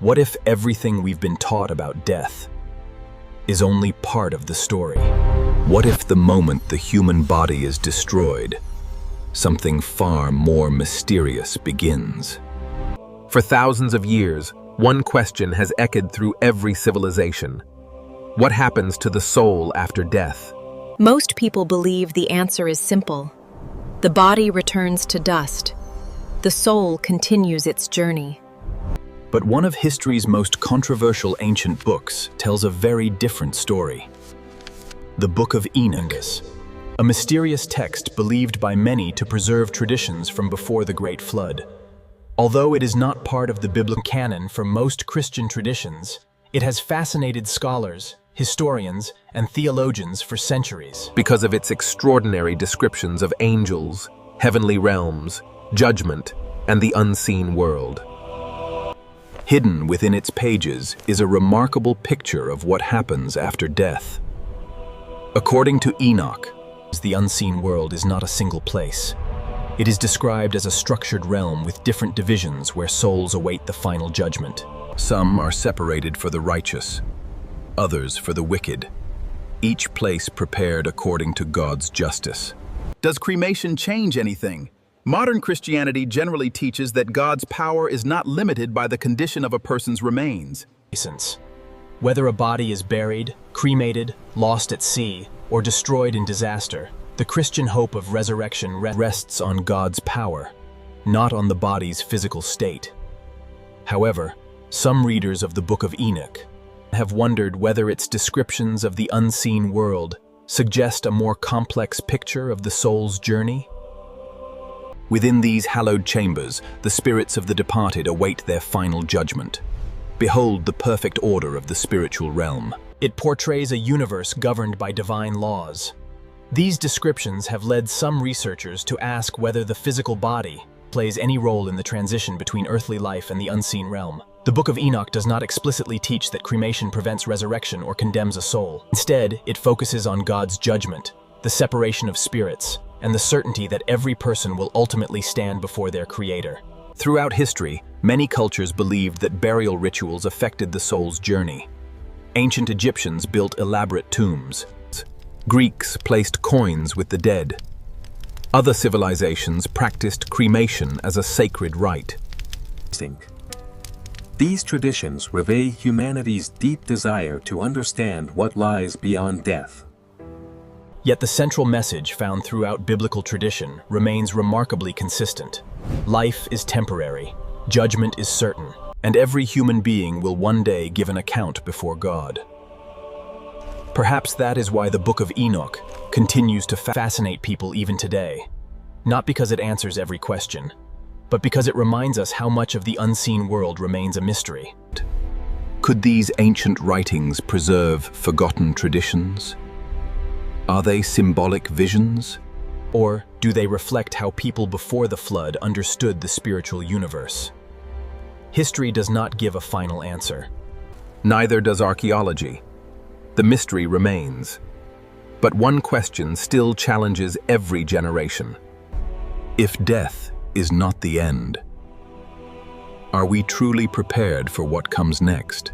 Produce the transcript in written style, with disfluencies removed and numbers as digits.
What if everything we've been taught about death is only part of the story? What if the moment the human body is destroyed, something far more mysterious begins? For thousands of years, one question has echoed through every civilization. What happens to the soul after death? Most people believe the answer is simple. The body returns to dust. The soul continues its journey. But one of history's most controversial ancient books tells a very different story. The Book of Enoch, a mysterious text believed by many to preserve traditions from before the Great Flood. Although it is not part of the biblical canon for most Christian traditions, it has fascinated scholars, historians, and theologians for centuries. Because of its extraordinary descriptions of angels, heavenly realms, judgment, and the unseen world. Hidden within its pages is a remarkable picture of what happens after death. According to Enoch, the unseen world is not a single place. It is described as a structured realm with different divisions where souls await the final judgment. Some are separated for the righteous, others for the wicked, each place prepared according to God's justice. Does cremation change anything? Modern Christianity generally teaches that God's power is not limited by the condition of a person's remains. Whether a body is buried, cremated, lost at sea, or destroyed in disaster, the Christian hope of resurrection rests on God's power, not on the body's physical state. However, some readers of the Book of Enoch have wondered whether its descriptions of the unseen world suggest a more complex picture of the soul's journey. Within these hallowed chambers, the spirits of the departed await their final judgment. Behold the perfect order of the spiritual realm. It portrays a universe governed by divine laws. These descriptions have led some researchers to ask whether the physical body plays any role in the transition between earthly life and the unseen realm. The Book of Enoch does not explicitly teach that cremation prevents resurrection or condemns a soul. Instead, it focuses on God's judgment, the separation of spirits, and the certainty that every person will ultimately stand before their Creator. Throughout history, many cultures believed that burial rituals affected the soul's journey. Ancient Egyptians built elaborate tombs. Greeks placed coins with the dead. Other civilizations practiced cremation as a sacred rite. These traditions reveal humanity's deep desire to understand what lies beyond death. Yet the central message found throughout biblical tradition remains remarkably consistent. Life is temporary, judgment is certain, and every human being will one day give an account before God. Perhaps that is why the Book of Enoch continues to fascinate people even today. Not because it answers every question, but because it reminds us how much of the unseen world remains a mystery. Could these ancient writings preserve forgotten traditions? Are they symbolic visions? Or do they reflect how people before the flood understood the spiritual universe? History does not give a final answer. Neither does archaeology. The mystery remains. But one question still challenges every generation. If death is not the end, are we truly prepared for what comes next?